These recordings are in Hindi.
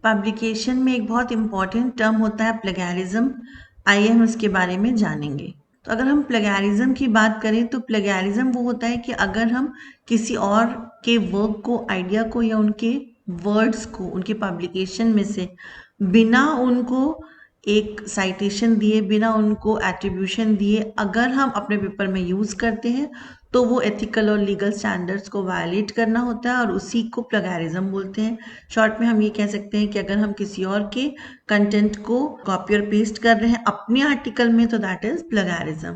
पब्लिकेशन में एक बहुत इम्पॉर्टेंट टर्म होता है प्लेगैरिज्म। आइए हम इसके बारे में जानेंगे। तो अगर हम प्लेगैरिज्म की बात करें तो प्लेगैरिज्म वो होता है कि अगर हम किसी और के वर्क को, आइडिया को या उनके वर्ड्स को उनके पब्लिकेशन में से बिना उनको एक साइटेशन दिए, बिना उनको एट्रीब्यूशन दिए अगर हम अपने पेपर में यूज़ करते हैं तो वो एथिकल और लीगल स्टैंडर्ड्स को वायलेट करना होता है और उसी को प्लेगैरिज्म बोलते हैं। शॉर्ट में हम ये कह सकते हैं कि अगर हम किसी और के कंटेंट को कॉपी और पेस्ट कर रहे हैं अपने आर्टिकल में तो दैट इज प्लेगैरिज्म।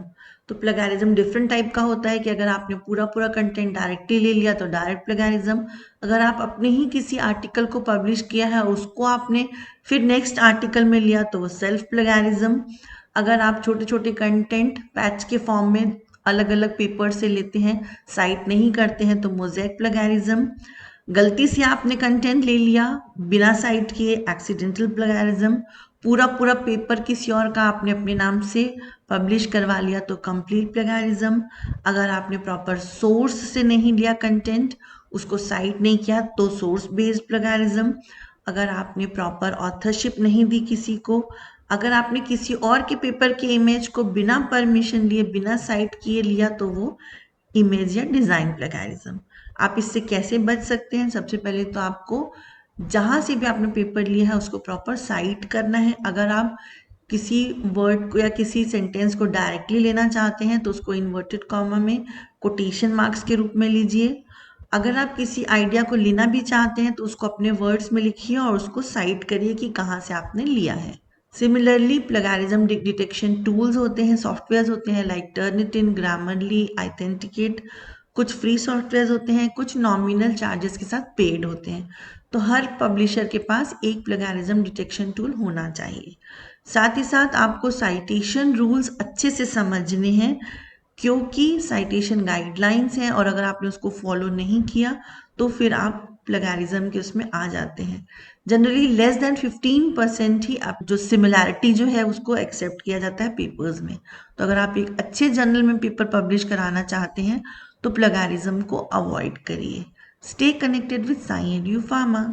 तो प्लेगैरिज्म डिफरेंट टाइप का होता है कि अगर आपने पूरा पूरा कंटेंट डायरेक्टली ले लिया तो डायरेक्ट प्लेगैरिज्म। अगर आप अपने ही किसी आर्टिकल को पब्लिश किया है उसको आपने फिर नेक्स्ट आर्टिकल में लिया तो वो सेल्फ प्लेगैरिज्म। अगर आप छोटे छोटे कंटेंट पैच के फॉर्म में अलग अलग पेपर से लेते हैं, साइट नहीं करते हैं तो मोज़ेक प्लेगैरिज्म। गलती से आपने कंटेंट ले लिया बिना साइट किए, एक्सीडेंटल प्लेगैरिज्म। पूरा पूरा पेपर किसी और का आपने अपने नाम से पब्लिश करवा लिया तो कंप्लीट प्लेगैरिज्म। अगर आपने प्रॉपर सोर्स से नहीं लिया कंटेंट, उसको साइट नहीं किया तो सोर्स बेस्ड प्लेगैरिज्म। अगर आपने प्रॉपर ऑथरशिप नहीं दी किसी को, अगर आपने किसी और के पेपर के इमेज को बिना परमिशन लिए, बिना साइट किए लिया तो वो इमेज या डिज़ाइन प्लेगैरिज्म। आप इससे कैसे बच सकते हैं? सबसे पहले तो आपको जहाँ से भी आपने पेपर लिया है उसको प्रॉपर साइट करना है। अगर आप किसी वर्ड को या किसी सेंटेंस को डायरेक्टली लेना चाहते हैं तो उसको इन्वर्टेड कॉमा में कोटेशन मार्क्स के रूप में लीजिए। अगर आप किसी आइडिया को लेना भी चाहते हैं तो उसको अपने वर्ड्स में लिखिए और उसको साइट करिए कि कहाँ से आपने लिया है। सिमिलरली प्लेगैरिज्म डिटेक्शन टूल्स होते हैं, सॉफ्टवेयर्स होते हैं लाइक टर्निटिन, ग्रामरली, ऑथेंटिकेट। कुछ फ्री सॉफ्टवेयर्स होते हैं, कुछ नॉमिनल चार्जेस के साथ पेड होते हैं। तो हर पब्लिशर के पास एक प्लेगैरिज्म डिटेक्शन टूल होना चाहिए। साथ ही साथ आपको साइटेशन रूल्स अच्छे से समझने हैं क्योंकि साइटेशन गाइडलाइंस हैं और अगर आपने उसको फॉलो नहीं किया तो फिर आप प्लेगैरिज्म के उसमें आ जाते हैं। जनरली लेस देन 15% ही आप जो सिमिलैरिटी जो है उसको एक्सेप्ट किया जाता है पेपर्स में। तो अगर आप एक अच्छे जर्नल में पेपर पब्लिश कराना चाहते हैं तो प्लेगैरिज्म को अवॉइड करिए। Stay connected with Sai and you pharma.